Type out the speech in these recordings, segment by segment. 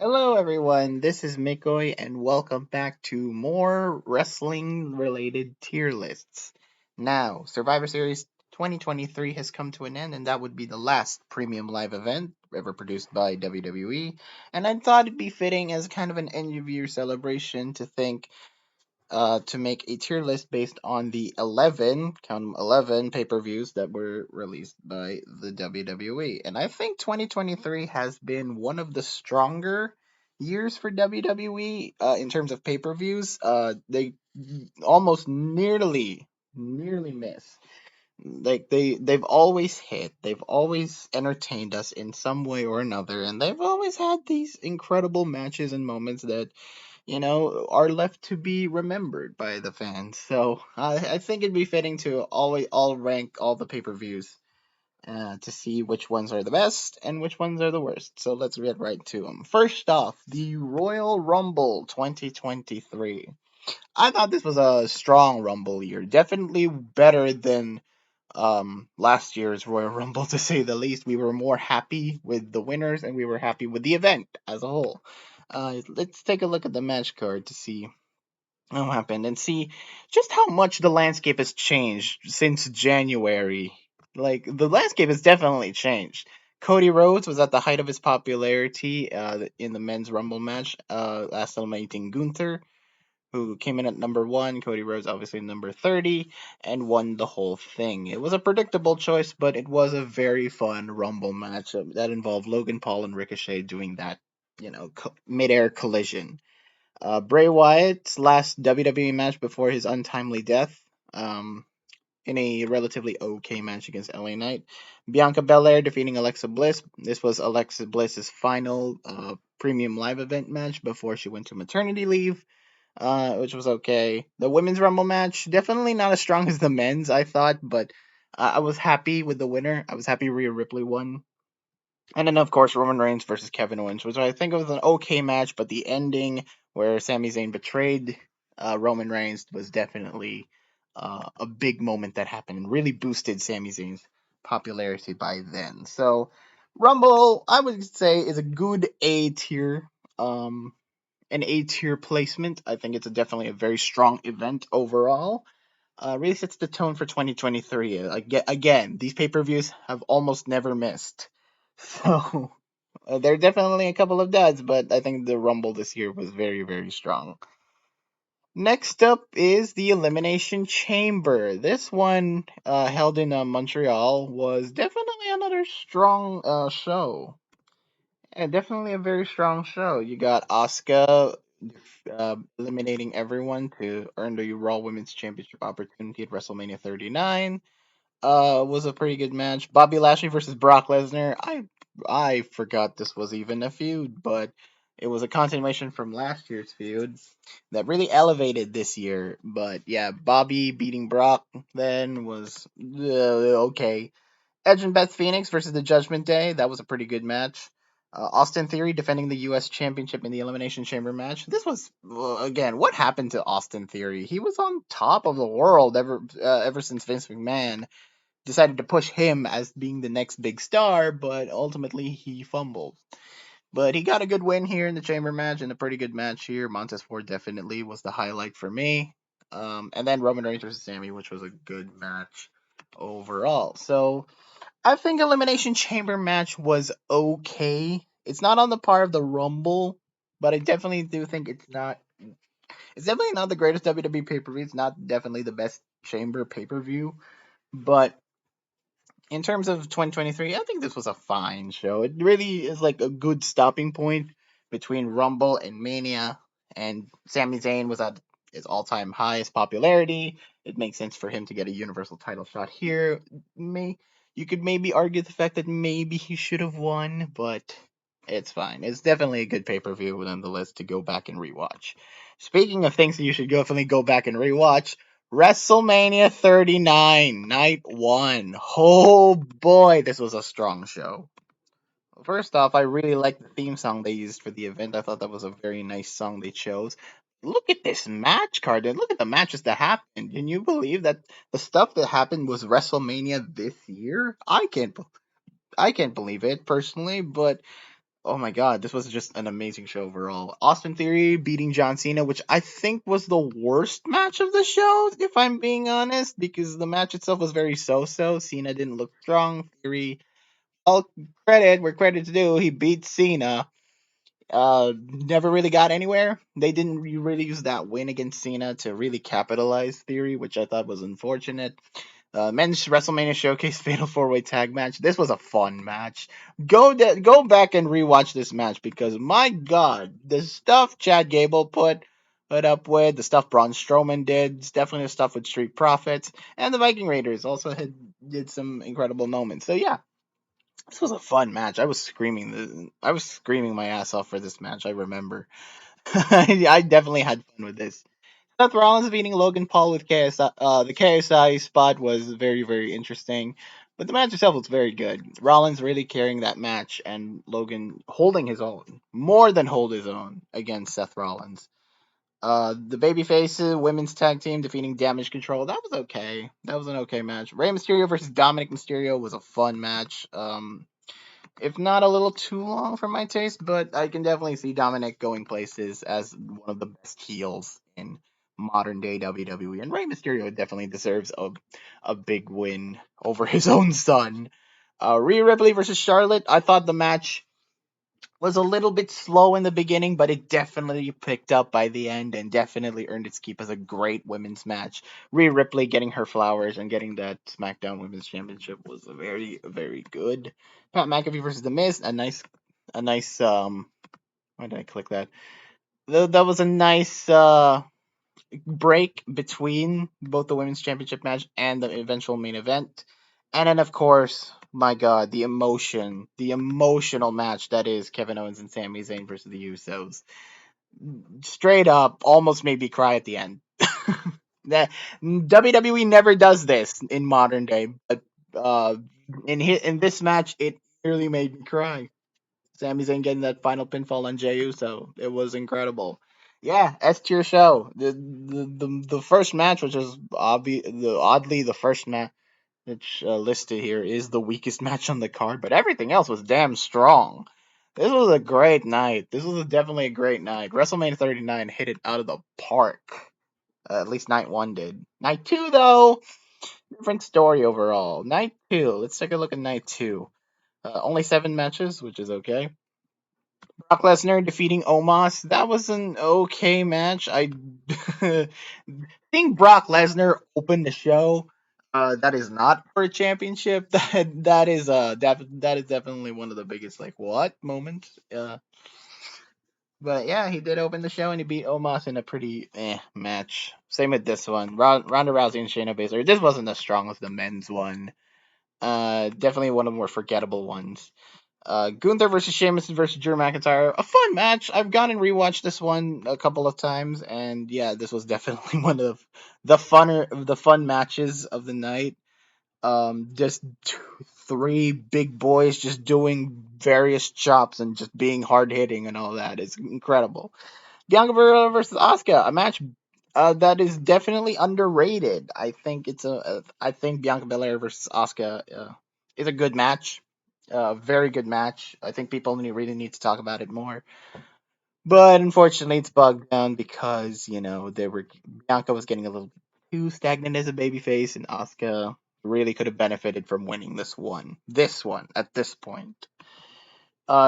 Hello, everyone. This is Mikoy, and welcome back to more wrestling related tier lists. Now, Survivor Series 2023 has come to an end, and that would be the last premium live event ever produced by WWE. And I thought it'd be fitting as kind of an end of year celebration to make a tier list based on the 11, count 'em 11 pay-per-views that were released by the WWE. And I think 2023 has been one of the stronger years for WWE in terms of pay-per-views. They almost nearly miss. Like they've always hit. They've always entertained us in some way or another, and they've always had these incredible matches and moments that are left to be remembered by the fans. So I think it'd be fitting to always all rank all the pay-per-views to see which ones are the best and which ones are the worst. So let's get right to them. First off, the Royal Rumble 2023. I thought this was a strong Rumble year, definitely better than last year's Royal Rumble to say the least. We were more happy with the winners and we were happy with the event as a whole. Let's take a look at the match card to see what happened and see just how much the landscape has changed since January. Like the landscape has definitely changed. Cody Rhodes was at the height of his popularity in the men's Rumble match, last eliminating Gunther, who came in at number one. Cody Rhodes, obviously number 30, and won the whole thing. It was a predictable choice, but it was a very fun Rumble match that involved Logan Paul and Ricochet doing that, midair collision. Bray Wyatt's last WWE match before his untimely death. Um, in a relatively okay match against LA Knight. Bianca Belair defeating Alexa Bliss. This was Alexa Bliss's final premium live event match before she went to maternity leave, which was okay. The women's Rumble match, definitely not as strong as the men's, I thought, but I was happy with the winner. I was happy Rhea Ripley won. And then, of course, Roman Reigns versus Kevin Owens, which I think was an okay match, but the ending where Sami Zayn betrayed Roman Reigns was definitely a big moment that happened and really boosted Sami Zayn's popularity by then. So, Rumble, I would say, is a good A tier. Um, an A tier placement. I think it's definitely a very strong event overall. Really sets the tone for 2023. Again, these pay per views have almost never missed. So there are definitely a couple of duds, but I think the Rumble this year was very, very strong. Next up is the Elimination Chamber. This one, held in Montreal, was definitely another strong show. Yeah, definitely a very strong show. You got Asuka eliminating everyone to earn the Raw Women's Championship opportunity at WrestleMania 39. Was a pretty good match. Bobby Lashley versus Brock Lesnar. I forgot this was even a feud, but it was a continuation from last year's feud that really elevated this year. But yeah, Bobby beating Brock then was okay. Edge and Beth Phoenix versus the Judgment Day. That was a pretty good match. Austin Theory defending the U.S. Championship in the Elimination Chamber match. This was again, what happened to Austin Theory? He was on top of the world ever since Vince McMahon decided to push him as being the next big star, but ultimately he fumbled. But he got a good win here in the Chamber match and a pretty good match here. Montez Ford definitely was the highlight for me. And then Roman Reigns versus Sammy, which was a good match overall. So I think Elimination Chamber match was okay. It's not on the par of the Rumble, but I definitely do think it's not. It's definitely not the greatest WWE pay per view. It's not definitely the best Chamber pay per view, but in terms of 2023, I think this was a fine show. It really is like a good stopping point between Rumble and Mania, and Sami Zayn was at his all-time highest popularity. It makes sense for him to get a Universal title shot here. You could maybe argue the fact that maybe he should have won, but it's fine. It's definitely a good pay-per-view nonetheless to go back and rewatch. Speaking of things that you should definitely go back and rewatch, WrestleMania 39, Night 1. Oh boy, this was a strong show. First off, I really liked the theme song they used for the event. I thought that was a very nice song they chose. Look at this match card and look at the matches that happened. Can you believe that the stuff that happened was WrestleMania this year? I can't believe it personally, but Oh my god, this was just an amazing show overall. Austin Theory beating John Cena, which I think was the worst match of the show, if I'm being honest, because the match itself was very so-so. Cena didn't look strong. Theory, all credit where credit's due, he beat Cena. Never really got anywhere. They didn't really use that win against Cena to really capitalize Theory, which I thought was unfortunate. Men's WrestleMania Showcase Fatal 4-Way Tag Match. This was a fun match. Go back and rewatch this match because my God, the stuff Chad Gable put up with, the stuff Braun Strowman did, it's definitely the stuff with Street Profits, and the Viking Raiders also did some incredible moments. So yeah, this was a fun match. I was screaming my ass off for this match. I remember. I definitely had fun with this. Seth Rollins beating Logan Paul with KSI. The KSI spot was very, very interesting, but the match itself was very good. Rollins really carrying that match, and Logan holding his own, more than hold his own against Seth Rollins. The babyface women's tag team defeating Damage Control. That was okay. That was an okay match. Rey Mysterio versus Dominic Mysterio was a fun match. If not a little too long for my taste, but I can definitely see Dominic going places as one of the best heels in modern day WWE. And Rey Mysterio definitely deserves a big win over his own son. Rhea Ripley versus Charlotte. I thought the match was a little bit slow in the beginning, but it definitely picked up by the end and definitely earned its keep as a great women's match. Rhea Ripley getting her flowers and getting that SmackDown Women's Championship was very, very good. Pat McAfee versus The Miz, a nice, why did I click that? That was a nice, break between both the women's championship match and the eventual main event. And then, of course, my God, the emotional match that is Kevin Owens and Sami Zayn versus the Usos. Straight up, almost made me cry at the end. That WWE never does this in modern day, but uh, in this match, it nearly made me cry. Sami Zayn getting that final pinfall on Jey Uso. It was incredible. Yeah, S tier show. The first match, which is oddly the first match which listed here is the weakest match on the card, but everything else was damn strong. This was a great night. This was definitely a great night. WrestleMania 39 hit it out of the park. At least night one did. Night two, though, different story overall. Night two. Let's take a look at night two. Only 7 matches, which is okay. Brock Lesnar defeating Omos. That was an okay match. I think Brock Lesnar opened the show. That is not for a championship. That is definitely one of the biggest like what moments. But yeah, he did open the show and he beat Omos in a pretty match. Same with this one. Ronda Rousey and Shayna Baszler. This wasn't as strong as the men's one. Definitely one of the more forgettable ones. Gunther versus Sheamus versus Drew McIntyre. A fun match. I've gone and rewatched this one a couple of times, and yeah, this was definitely one of the fun matches of the night. Just three big boys just doing various chops and just being hard hitting and all that. It's incredible. Bianca Belair versus Asuka, a match that is definitely underrated. I think Bianca Belair versus Asuka is a good match, very good match. I think people really need to talk about it more. But unfortunately, it's bogged down because Bianca was getting a little too stagnant as a babyface, and Asuka really could have benefited from winning this one. This one at this point.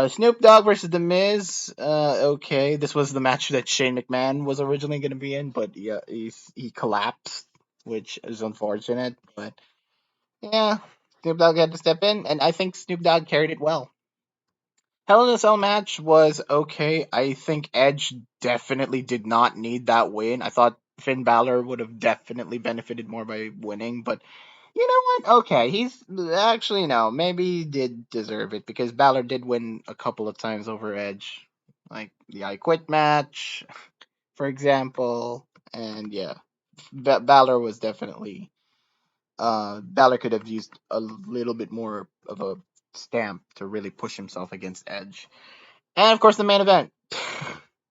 Snoop Dogg versus The Miz. Okay, this was the match that Shane McMahon was originally going to be in, but yeah, he collapsed, which is unfortunate. But yeah, Snoop Dogg had to step in, and I think Snoop Dogg carried it well. Hell in a Cell match was okay. I think Edge definitely did not need that win. I thought Finn Balor would have definitely benefited more by winning, but you know what? Okay, he's actually no, maybe he did deserve it because Balor did win a couple of times over Edge, like the I Quit match, for example, and yeah, Balor was definitely Balor could have used a little bit more of a stamp to really push himself against Edge. And of course, the main event.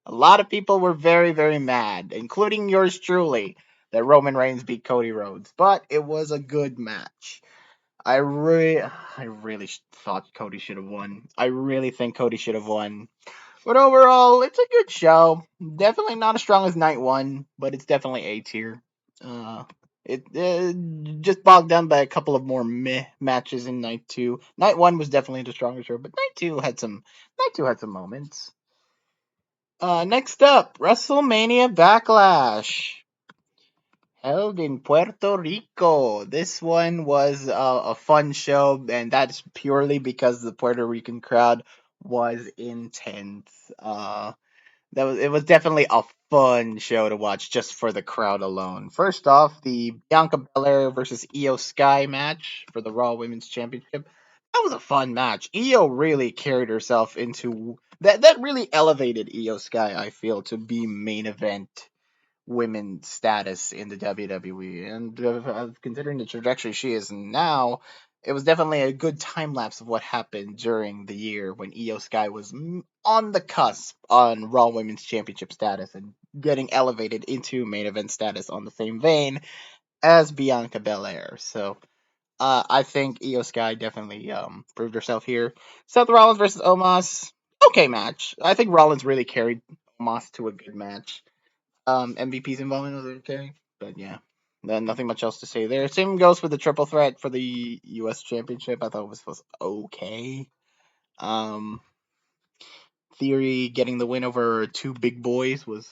A lot of people were very, very mad, including yours truly, that Roman Reigns beat Cody Rhodes. But it was a good match. thought Cody should have won. I really think Cody should have won. But overall, it's a good show. Definitely not as strong as night one, but it's definitely A tier. Uh, it just bogged down by a couple of more meh matches in night two. Night one was definitely the stronger show, but night two had some moments. Next up, WrestleMania Backlash, held in Puerto Rico. This one was a fun show, and that's purely because the Puerto Rican crowd was intense. It was definitely a fun show to watch just for the crowd alone. First off, the Bianca Belair versus Io Sky match for the Raw Women's Championship. That was a fun match. Io really carried herself into that. That really elevated Io Sky, I feel, to be main event women's status in the WWE. And considering the trajectory she is now, it was definitely a good time lapse of what happened during the year when Io Sky was on the cusp on Raw Women's Championship status and getting elevated into main event status on the same vein as Bianca Belair. So I think Io Sky definitely proved herself here. Seth Rollins versus Omos. Okay match. I think Rollins really carried Omos to a good match. MVP's involvement was okay, but yeah, nothing much else to say there. Same goes for the triple threat for the U.S. Championship. I thought it was okay. Um, Theory getting the win over two big boys was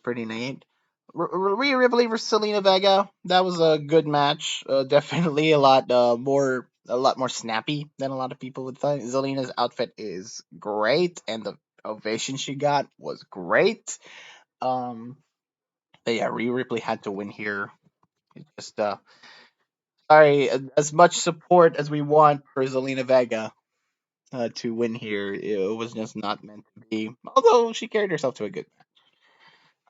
pretty neat. Rhea Ripley versus Selena Vega. That was a good match. Definitely a lot more snappy than a lot of people would think. Zelina's outfit is great, and the ovation she got was great. Um, But yeah, Rhea Ripley had to win here. Just sorry, as much support as we want for Zelina Vega to win here, it was just not meant to be. Although she carried herself to a good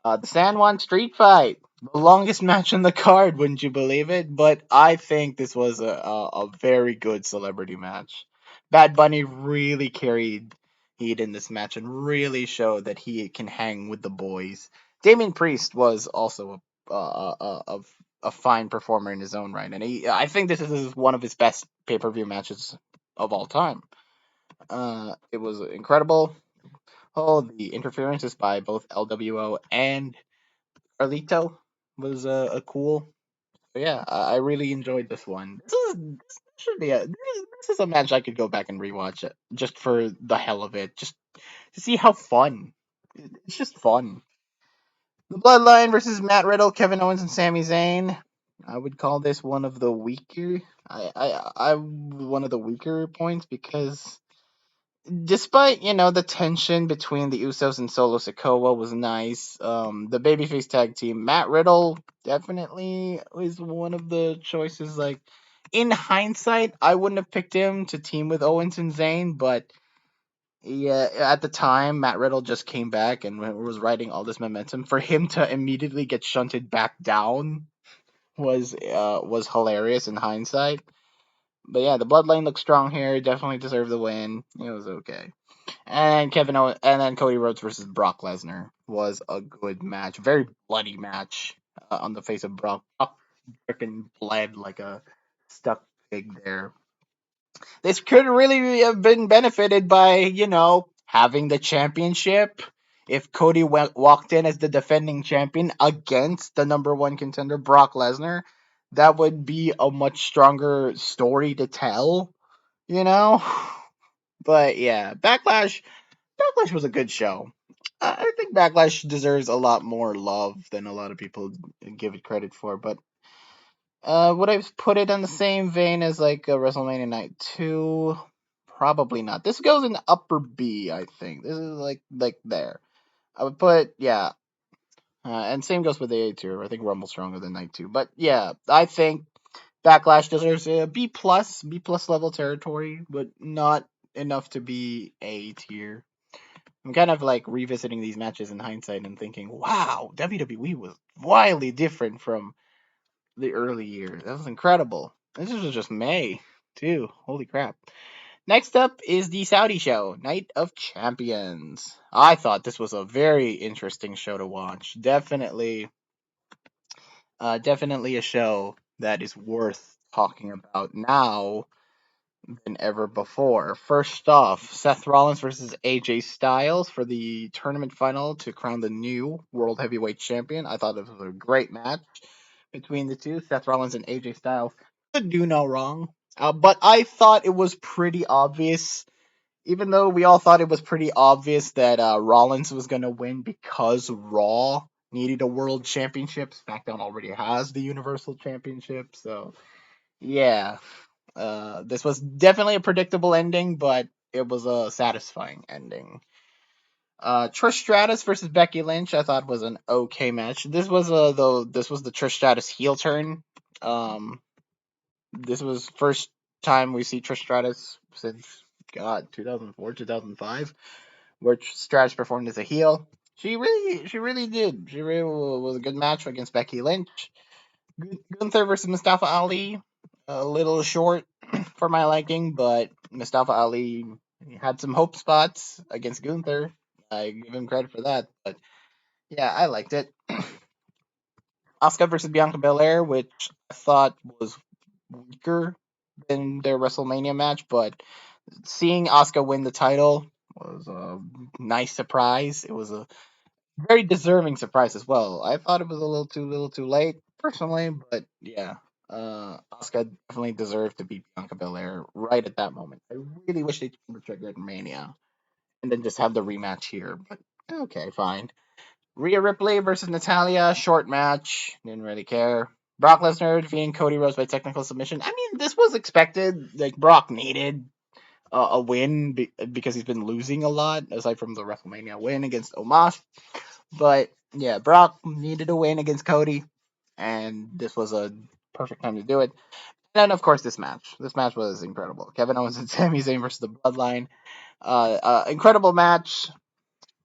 match. The San Juan Street Fight, the longest match on the card, wouldn't you believe it? But I think this was a very good celebrity match. Bad Bunny really carried heat in this match and really showed that he can hang with the boys. Damien Priest was also a fine performer in his own right, and I think this is one of his best pay per view matches of all time. It was incredible. Oh, the interferences by both LWO and Carlito was a cool. So yeah, I really enjoyed this one. This should be this is a match I could go back and rewatch it just for the hell of it, just to see how fun. It's just fun. The Bloodline versus Matt Riddle, Kevin Owens, and Sami Zayn. I would call this one of the weaker. I one of the weaker points because despite the tension between the Usos and Solo Sikoa was nice. The babyface tag team, Matt Riddle definitely was one of the choices. Like in hindsight, I wouldn't have picked him to team with Owens and Zayn, but yeah, at the time, Matt Riddle just came back and was riding all this momentum. For him to immediately get shunted back down was hilarious in hindsight. But yeah, the Bloodline looked strong here. Definitely deserved the win. It was okay. And then Cody Rhodes versus Brock Lesnar was a good match, very bloody match on the face of Brock. Brock freaking bled like a stuck pig there. This could really have been benefited by having the championship. If Cody walked in as the defending champion against the number one contender Brock Lesnar, that would be a much stronger story to tell. You know. But yeah, Backlash was a good show. I think Backlash deserves a lot more love than a lot of people give it credit for. But would I put it on the same vein as like WrestleMania Night 2? Probably not. This goes in upper B, I think. This is like there. I would put yeah, and same goes with the A tier. I think Rumble's stronger than Night 2. But yeah, I think Backlash deserves a B plus level territory, but not enough to be A tier. I'm kind of like revisiting these matches in hindsight and thinking, wow, WWE was wildly different from the early years. That was incredible. This was just May, too. Holy crap. Next up is the Saudi show, Night of Champions. I thought this was a very interesting show to watch. Definitely a show that is worth talking about now than ever before. First off, Seth Rollins versus AJ Styles for the tournament final to crown the new World Heavyweight Champion. I thought it was a great match between the two, Seth Rollins and AJ Styles. Could do no wrong. But I thought it was pretty obvious, even though we all thought it was pretty obvious that Rollins was going to win because Raw needed a world championship. SmackDown already has the Universal Championship, so yeah, this was definitely a predictable ending, but it was a satisfying ending. Trish Stratus versus Becky Lynch, I thought was an okay match. This was the Trish Stratus heel turn. Um, this was first time we see Trish Stratus since 2004 2005, where Stratus performed as a heel. She really did. She really was a good match against Becky Lynch. Gunther versus Mustafa Ali, a little short for my liking, but Mustafa Ali had some hope spots against Gunther. I give him credit for that, but yeah, I liked it. Asuka versus Bianca Belair, which I thought was weaker than their WrestleMania match, but seeing Asuka win the title was a nice surprise. It was a very deserving surprise as well. I thought it was a little too late personally, but yeah, Asuka definitely deserved to beat Bianca Belair right at that moment. I really wish they pulled the trigger at Mania and then just have the rematch here, but okay, fine. Rhea Ripley versus Natalia, short match. Didn't really care. Brock Lesnar defeating Cody Rhodes by technical submission. I mean, this was expected. Like Brock needed a win because he's been losing a lot, aside from the WrestleMania win against Omos. But yeah, Brock needed a win against Cody, and this was a perfect time to do it. And then, of course, this match. This match was incredible. Kevin Owens and Sami Zayn versus the Bloodline. Incredible match.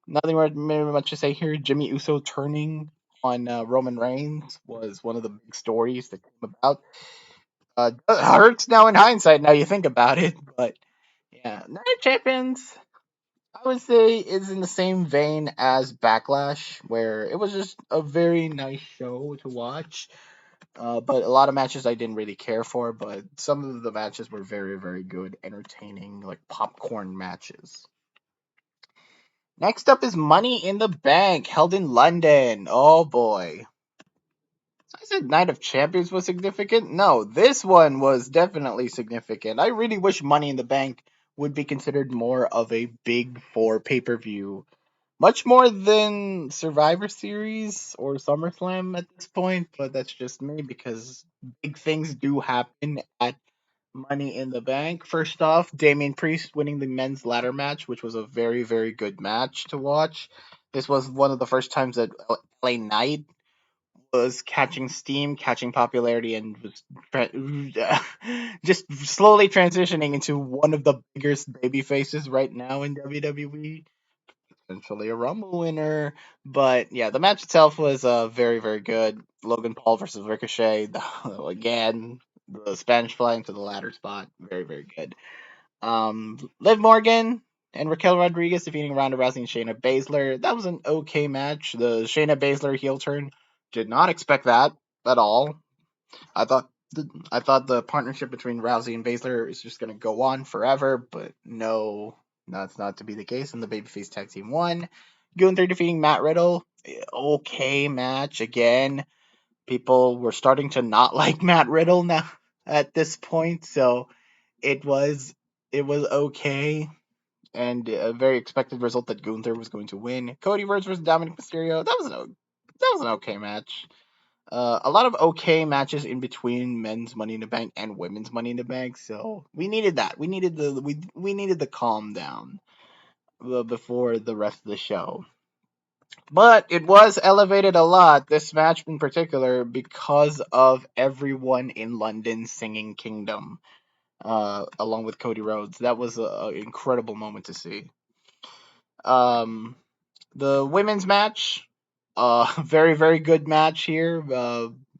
Nothing really much to say here. Jimmy Uso turning on Roman Reigns was one of the big stories that came about. It hurts now in hindsight. Now you think about it, but yeah, Night of Champions. I would say is in the same vein as Backlash, where it was just a very nice show to watch. But a lot of matches I didn't really care for, but some of the matches were very, very good, entertaining, like popcorn matches. Next up is Money in the Bank, held in London. Oh boy. I said Night of Champions was significant. No, this one was definitely significant. I really wish Money in the Bank would be considered more of a big four pay per view. Much more than Survivor Series or SummerSlam at this point, but that's just me because big things do happen at Money in the Bank. First off, Damian Priest winning the men's ladder match, which was a very, very good match to watch. This was one of the first times that LA Knight was catching steam, catching popularity, and was just slowly transitioning into one of the biggest baby faces right now in WWE. Potentially a Rumble winner, but yeah, the match itself was very, very good. Logan Paul versus Ricochet, again, the Spanish fly into the ladder spot, very, very good. Liv Morgan and Raquel Rodriguez defeating Ronda Rousey and Shayna Baszler. That was an okay match. The Shayna Baszler heel turn, did not expect that at all. I thought I thought the partnership between Rousey and Baszler is just gonna go on forever, but no, that's not to be the case. And the babyface tag team won. Gunther defeating Matt Riddle. Okay match again. People were starting to not like Matt Riddle now at this point, so it was it was okay and a very expected result that Gunther was going to win. Cody Rhodes versus Dominic Mysterio. That was an okay match. A lot of okay matches in between men's Money in the Bank and women's Money in the Bank, so we needed that. We needed the calm down before the rest of the show. But it was elevated a lot, this match in particular, because of everyone in London singing Kingdom, along with Cody Rhodes. That was an incredible moment to see. Um, the women's match, very, very good match here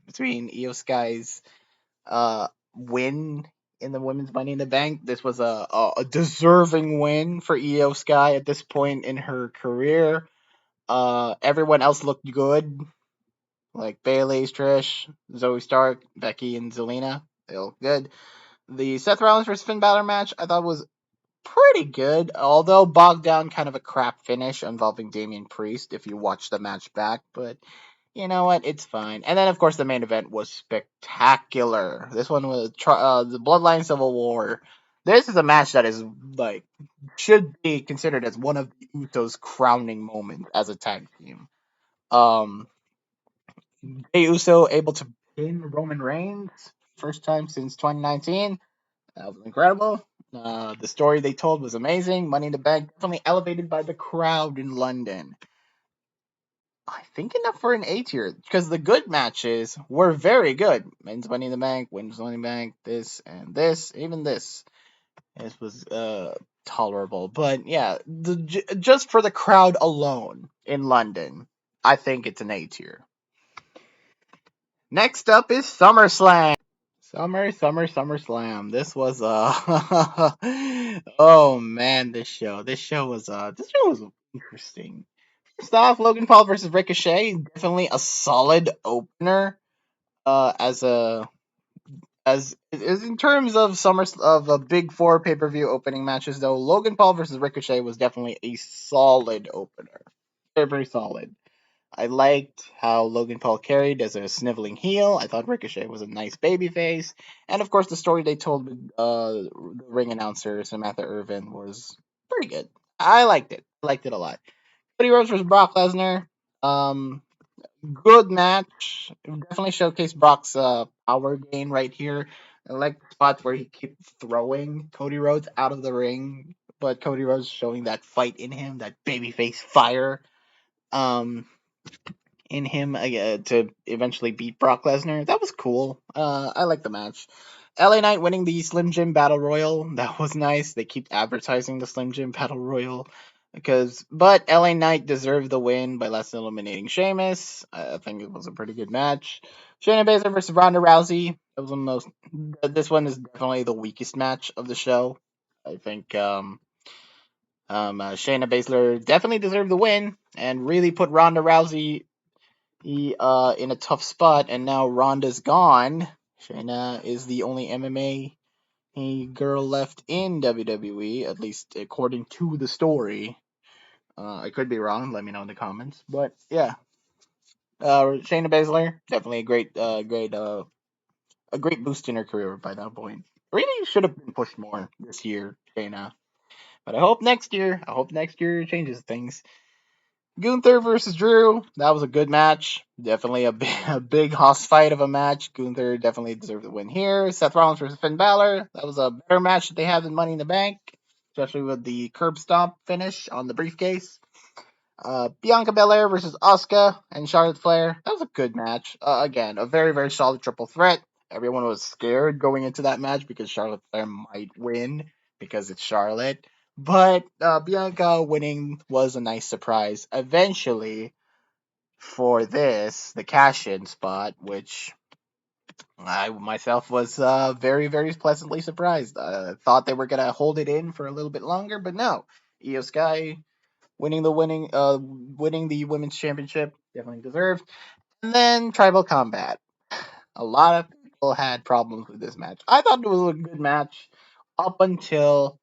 between Io Sky's win in the women's Money in the Bank. This was a deserving win for Io Sky at this point in her career. Everyone else looked good, like Bayley, Trish, Zoe Stark, Becky, and Zelina. Still good. The Seth Rollins versus Finn Balor match I thought was pretty good, although bogged down, kind of a crap finish involving Damian Priest if you watch the match back, but you know what? It's fine. And then, of course, the main event was spectacular. This one was the Bloodline Civil War. This is a match that is like should be considered as one of the Usos' crowning moments as a tag team. Um, Jey Uso able to pin Roman Reigns first time since 2019. That was incredible. The story they told was amazing. Money in the Bank definitely elevated by the crowd in London. I think enough for an A tier because the good matches were very good. Men's Money in the Bank, Women's Money in the Bank, this and this, even this. This was tolerable, but yeah, just for the crowd alone in London, I think it's an A tier. Next up is SummerSlam. SummerSlam. This was oh man, this show was interesting. First off, Logan Paul versus Ricochet, definitely a solid opener. As a as in terms of a Big Four pay per view opening matches, though, Logan Paul versus Ricochet was definitely a solid opener, very solid. I liked how Logan Paul carried as a sniveling heel. I thought Ricochet was a nice babyface, and of course, the story they told with the ring announcer Samantha Irvin was pretty good. I liked it. I liked it a lot. Cody Rhodes versus Brock Lesnar. Um, Good match. Definitely showcased Brock's power gain right here. I like the spot where he keeps throwing Cody Rhodes out of the ring, but Cody Rhodes showing that fight in him, that babyface fire. Um, in him to eventually beat Brock Lesnar. That was cool. I like the match. LA Knight winning the Slim Jim Battle Royal. That was nice. They keep advertising the Slim Jim Battle Royal but LA Knight deserved the win by last eliminating Sheamus. I think it was a pretty good match. Shayna Baszler versus Ronda Rousey. That was the most. This one is definitely the weakest match of the show. I think Shayna Baszler definitely deserved the win and really put Ronda Rousey in a tough spot, and now Ronda's gone. Shayna is the only MMA girl left in WWE, at least according to the story. I could be wrong. Let me know in the comments. But yeah, Shayna Baszler definitely a great boost in her career by that point. Really should have been pushed more this year, Shayna. But I hope next year changes things. Gunther versus Drew. That was a good match. Definitely a big hoss fight of a match. Gunther definitely deserved the win here. Seth Rollins versus Finn Balor. That was a better match that they had than Money in the Bank, especially with the curb stomp finish on the briefcase. Bianca Belair versus Asuka and Charlotte Flair. That was a good match. Again, a very solid triple threat. Everyone was scared going into that match because Charlotte Flair might win because it's Charlotte. But Bianca winning was a nice surprise. Eventually, for this, the cash-in spot, which I myself was very pleasantly surprised. Thought they were gonna hold it in for a little bit longer, but no. Io Sky winning the women's championship, definitely deserved. And then Tribal Combat. A lot of people had problems with this match. I thought it was a good match up until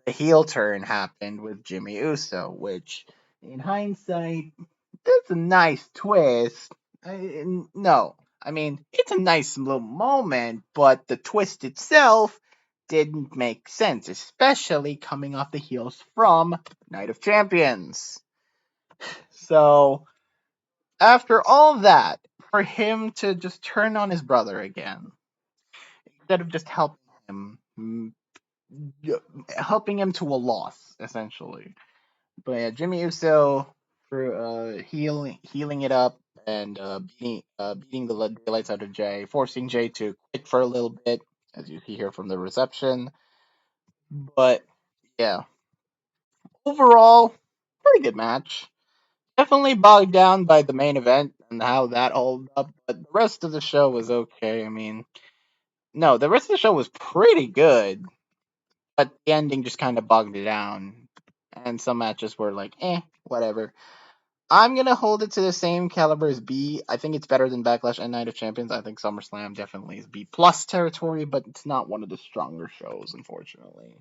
the heel turn happened with Jimmy Uso, which, in hindsight, it's a nice twist. No, I mean, it's a nice little moment, but the twist itself didn't make sense, especially coming off the heels from Night of Champions. So, after all that, for him to just turn on his brother again, instead of just him, helping him to a loss, essentially. But yeah, Jimmy Uso for healing it up and beating the daylights out of Jay, forcing Jay to quit for a little bit, as you see here from the reception. But yeah, overall, pretty good match. Definitely bogged down by the main event and how that held up, but the rest of the show was okay. I mean, no, the rest of the show was pretty good, but the ending just kind of bogged it down, and some matches were like, whatever. I'm gonna hold it to the same caliber as B. I think it's better than Backlash and Night of Champions. I think SummerSlam definitely is B plus territory, but it's not one of the stronger shows, unfortunately.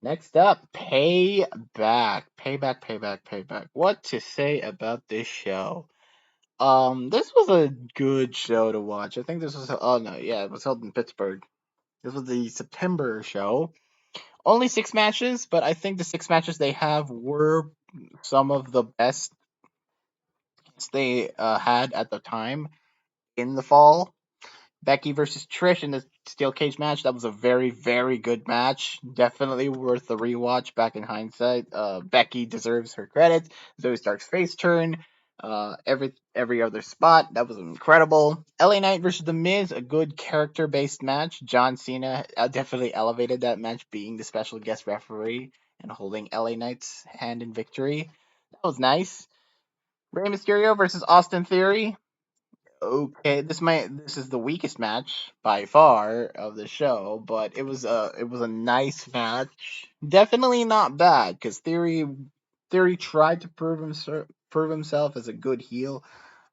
Next up, Payback. Payback, Payback, Payback. What to say about this show? This was a good show to watch. I think this was, oh no, yeah, it was held in Pittsburgh. This was the September show. Only 6 matches, but I think the 6 matches they have were some of the best they had at the time in the fall. Becky versus Trish in the steel cage match. That was a very, very good match. Definitely worth the rewatch back in hindsight. Becky deserves her credit. Zoe Stark's face turn. Every other spot. That was incredible. LA Knight versus The Miz, a good character based match. John Cena definitely elevated that match, being the special guest referee and holding LA Knight's hand in victory. That was nice. Rey Mysterio versus Austin Theory. Okay, this is the weakest match by far of the show, but it was a nice match. Definitely not bad because Theory tried to prove himself as a good heel.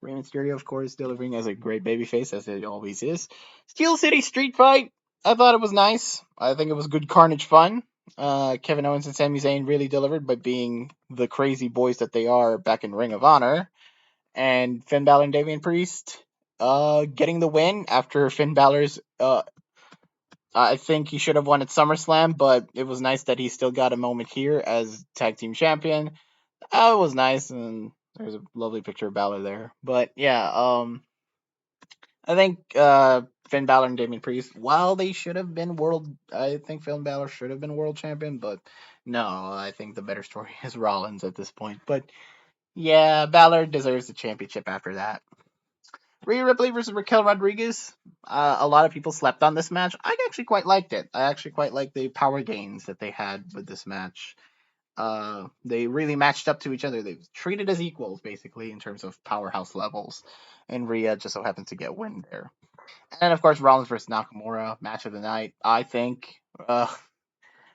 Rey Mysterio, of course, delivering as a great babyface as it always is. Steel City Street Fight. I thought it was nice. I think it was good carnage fun. Kevin Owens and Sami Zayn really delivered by being the crazy boys that they are back in Ring of Honor, and Finn Balor and Damian Priest getting the win after Finn Balor's I think he should have won at SummerSlam, but it was nice that he still got a moment here as tag team champion. It was nice, and there's a lovely picture of Balor there. But yeah, I think Finn Balor and Damian Priest, while they should have been I think Finn Balor should have been world champion, but no, I think the better story is Rollins at this point. But yeah, Balor deserves the championship after that. Rhea Ripley versus Raquel Rodriguez. A lot of people slept on this match. I actually quite liked it. I actually quite liked the power gains that they had with this match. They really matched up to each other. They treated as equals, basically, in terms of powerhouse levels. And Rhea just so happened to get win there. And of course, Rollins versus Nakamura, match of the night. I think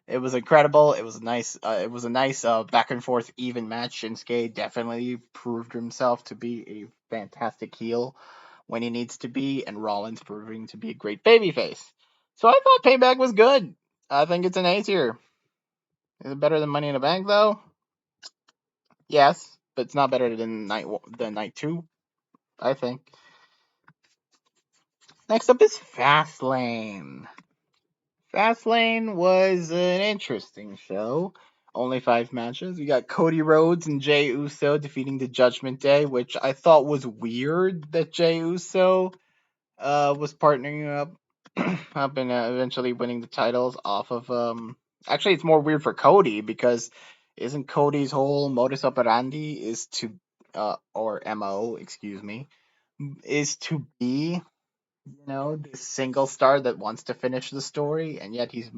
it was incredible. It was nice. It was a nice back and forth, even match. Shinsuke definitely proved himself to be a fantastic heel when he needs to be, and Rollins proving to be a great babyface. So I thought Payback was good. I think it's an A tier. Is it better than Money in the Bank though? Yes, but it's not better than night two. I think. Next up is Fastlane. Fastlane was an interesting show. Only 5 matches. We got Cody Rhodes and Jey Uso defeating the Judgment Day, which I thought was weird that Jey Uso was partnering up and eventually winning the titles off of. Actually, it's more weird for Cody because isn't Cody's whole modus operandi is to or mo, excuse me, is to be this single star that wants to finish the story, and yet he's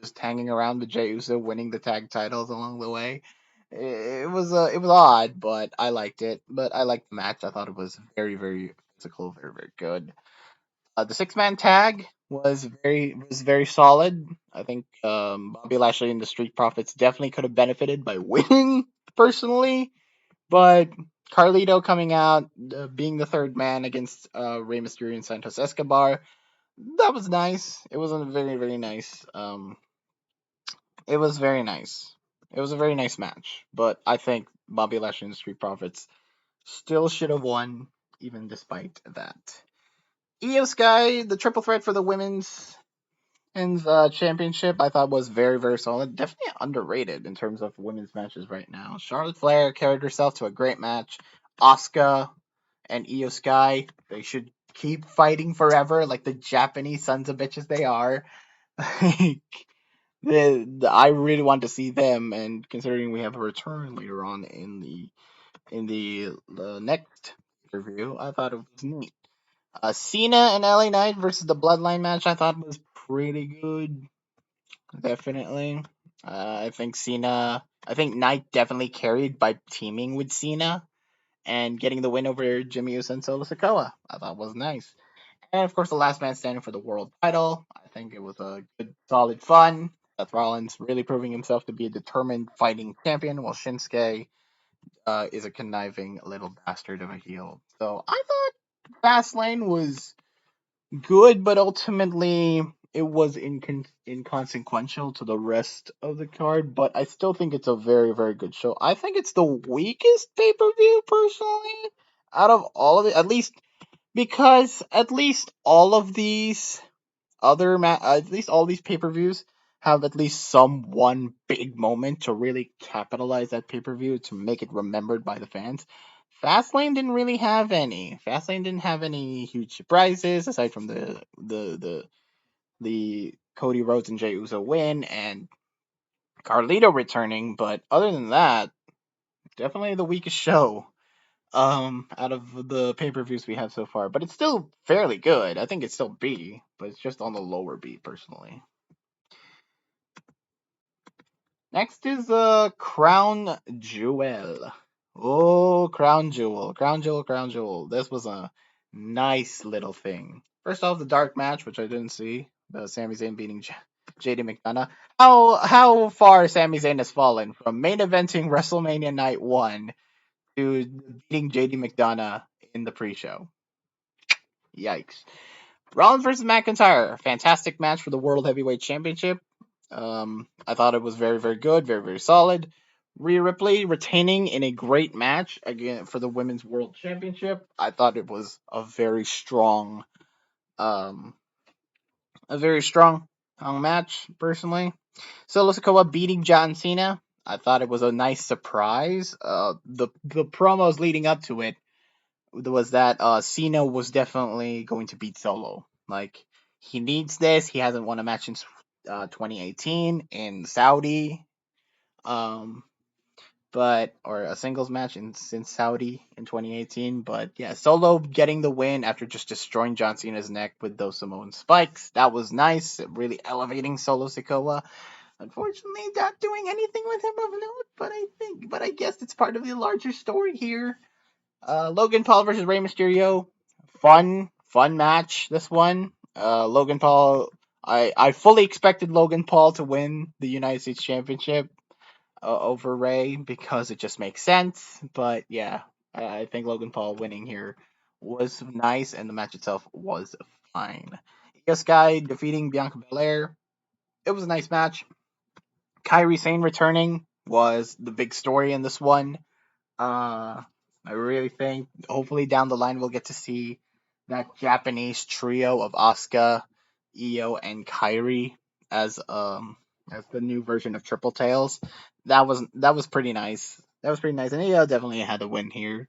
just hanging around with Jey Uso, winning the tag titles along the way. It was odd, but I liked it. But I liked the match. I thought it was very very physical, very very good. The 6-man tag was very solid. I think Bobby Lashley and the Street Profits definitely could have benefited by winning personally, but Carlito coming out, being the third man against Rey Mysterio and Santos Escobar, that was nice. It was a very very nice. It was very nice. It was a very nice match, but I think Bobby Lashley and the Street Profits still should have won, even despite that. Io Sky, the triple threat for the women's and championship, I thought was very, very solid. Definitely underrated in terms of women's matches right now. Charlotte Flair carried herself to a great match. Asuka and Io Sky, they should keep fighting forever like the Japanese sons of bitches they are. Like, I really want to see them, and considering we have a return later on in the next review, I thought it was neat. Cena and LA Knight versus the Bloodline match, I thought was pretty good. Definitely. I think Knight definitely carried by teaming with Cena and getting the win over Jimmy Uso and Solo Sikoa. I thought was nice. And of course, the last man standing for the world title. I think it was a good, solid fun. Seth Rollins really proving himself to be a determined fighting champion, while Shinsuke is a conniving little bastard of a heel. So I thought Fastlane was good, but ultimately it was inconsequential to the rest of the card. But I still think it's a very, very good show. I think it's the weakest pay per view personally out of all of it, at least because at least all of these at least all these pay per views have at least some one big moment to really capitalize that pay per view to make it remembered by the fans. Fastlane didn't really have any. Fastlane didn't have any huge surprises aside from the Cody Rhodes and Jey Uso win and Carlito returning, but other than that, definitely the weakest show out of the pay-per-views we have so far. But it's still fairly good. I think it's still B, but it's just on the lower B personally. Next is Crown Jewel. Oh, Crown Jewel, Crown Jewel, Crown Jewel. This was a nice little thing. First off, the dark match, which I didn't see, Sami Zayn beating JD McDonough. How far Sami Zayn has fallen from main eventing WrestleMania Night 1 to beating JD McDonough in the pre-show. Yikes. Rollins versus McIntyre. Fantastic match for the World Heavyweight Championship. I thought it was very, very good, very, very solid. Rhea Ripley retaining in a great match again for the Women's World Championship. I thought it was um, a very strong match personally. Solo Sikoa beating John Cena. I thought it was a nice surprise. The promos leading up to it was that Cena was definitely going to beat Solo. Like he needs this. He hasn't won a match since 2018 in Saudi. Um, but or a singles match since Saudi in 2018. But yeah, Solo getting the win after just destroying John Cena's neck with those Samoan spikes. That was nice. Really elevating Solo Sikoa. Unfortunately, not doing anything with him of note. But I guess it's part of the larger story here. Logan Paul versus Rey Mysterio. Fun match. This one. Logan Paul. I fully expected Logan Paul to win the United States Championship over Rey because it just makes sense. But yeah, I think Logan Paul winning here was nice, and the match itself was fine. Io Sky defeating Bianca Belair. It was a nice match. Kairi Sane returning was the big story in this one. Uh, I really think hopefully down the line we'll get to see that Japanese trio of Asuka, Io, and Kairi as the new version of Triple Tails. That was pretty nice. That was pretty nice, and Io definitely had a win here.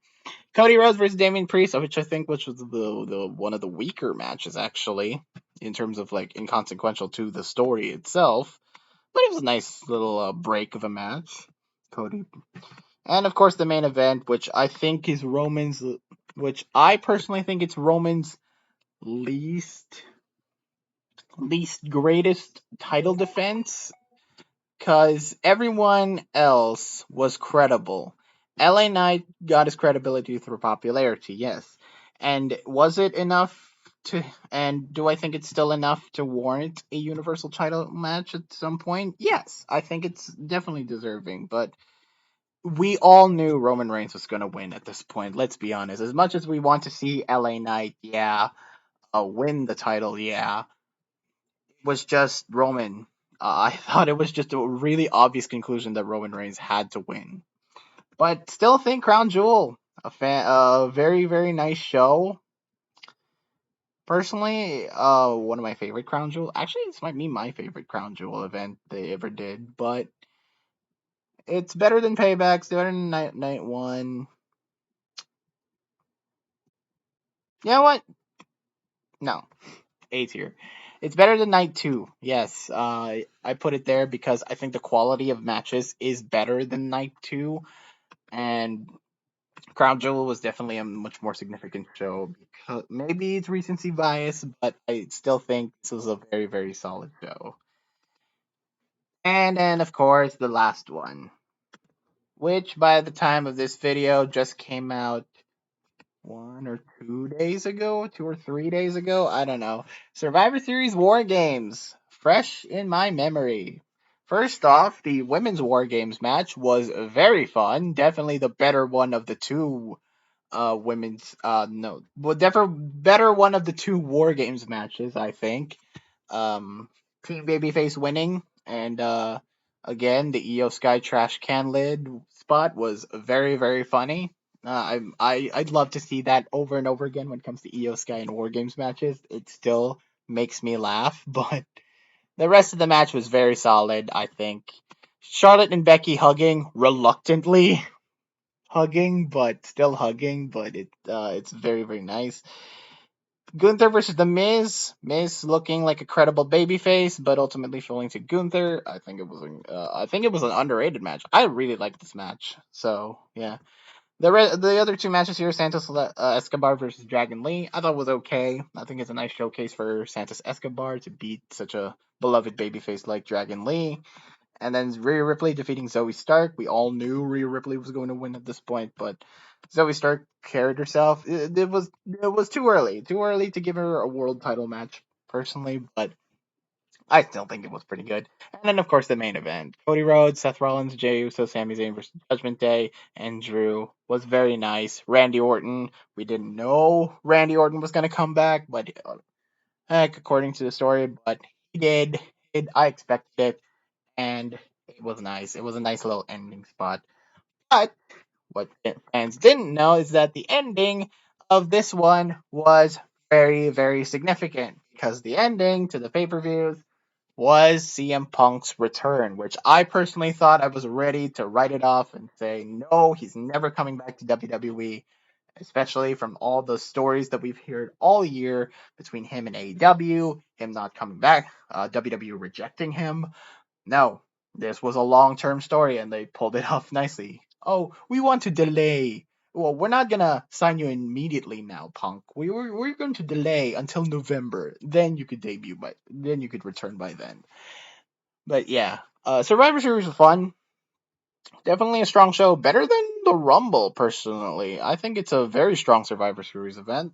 Cody Rhodes versus Damian Priest, which I think which was the one of the weaker matches actually in terms of like inconsequential to the story itself, but it was a nice little break of a match. Cody and of course, the main event, which I personally think it's Roman's least greatest title defense, because everyone else was credible. LA Knight got his credibility through popularity, yes. And was it enough to? And do I think it's still enough to warrant a Universal title match at some point? Yes, I think it's definitely deserving, but we all knew Roman Reigns was going to win at this point. Let's be honest. As much as we want to see LA Knight, win the title, it was just Roman. I thought it was just a really obvious conclusion that Roman Reigns had to win. But still think Crown Jewel, a very, very nice show. Personally, one of my favorite Crown Jewel. Actually, this might be my favorite Crown Jewel event they ever did. But it's better than Paybacks, better than Night One. You know what? No. A tier. It's better than Night 2. Yes, I put it there because I think the quality of matches is better than Night 2. And Crown Jewel was definitely a much more significant show. Because maybe it's recency bias, but I still think this was a very, very solid show. And then, of course, the last one, which by the time of this video just came out 1 or 2 days ago, 2 or 3 days ago, I don't know. Survivor Series War Games, fresh in my memory. First off, the women's War Games match was very fun. Definitely the better one of the two women's no well definitely better one of the two War Games matches, I think. Um Team Babyface winning, and again the Io Sky trash can lid spot was very, very funny. I'd love to see that over and over again when it comes to Io Sky and War Games matches. It still makes me laugh, but the rest of the match was very solid, I think. Charlotte and Becky hugging reluctantly, hugging, but still hugging, but it's very, very nice. Gunther versus the Miz. Miz looking like a credible babyface, but ultimately falling to Gunther. I think it was an underrated match. I really liked this match. So yeah, the other two matches here, Santos Escobar versus Dragon Lee, I thought was okay. I think it's a nice showcase for Santos Escobar to beat such a beloved babyface like Dragon Lee. And then Rhea Ripley defeating Zoe Stark. We all knew Rhea Ripley was going to win at this point, but Zoe Stark carried herself. It was too early to give her a world title match, personally, but I still think it was pretty good. And then of course the main event: Cody Rhodes, Seth Rollins, Jey Uso, Sami Zayn versus Judgment Day, and Drew was very nice. Randy Orton. We didn't know Randy Orton was going to come back, but heck, according to the story, but he did. I expected it, and it was nice. It was a nice little ending spot. But what fans didn't know is that the ending of this one was very, very significant, because the ending to the pay-per-views was CM Punk's return, which I personally thought I was ready to write it off and say, no, he's never coming back to WWE, especially from all the stories that we've heard all year between him and AEW, him not coming back, WWE rejecting him. No, this was a long-term story, and they pulled it off nicely. Oh, we want to delay. Well, we're not gonna sign you immediately now, Punk. We're going to delay until November. Then you could debut, but then you could return by then. But yeah, Survivor Series was fun. Definitely a strong show, better than the Rumble. Personally, I think it's a very strong Survivor Series event.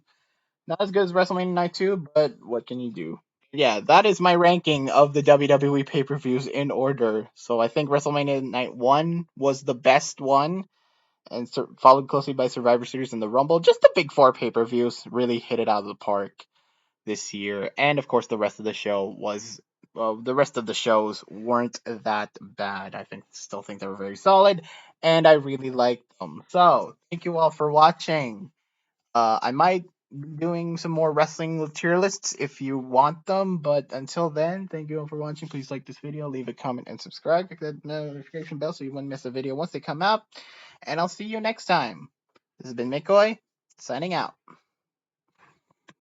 Not as good as WrestleMania Night 2, but what can you do? Yeah, that is my ranking of the WWE pay-per-views in order. So I think WrestleMania Night 1 was the best one, and followed closely by Survivor Series and the Rumble. Just the big four pay-per-views really hit it out of the park this year. And of course, the rest of the shows weren't that bad. Still think they were very solid, and I really liked them. So thank you all for watching. I might be doing some more wrestling tier lists if you want them, but until then, thank you all for watching. Please like this video, leave a comment, and subscribe. Click that notification bell so you won't miss a video once they come out. And I'll see you next time. This has been McCoy, signing out.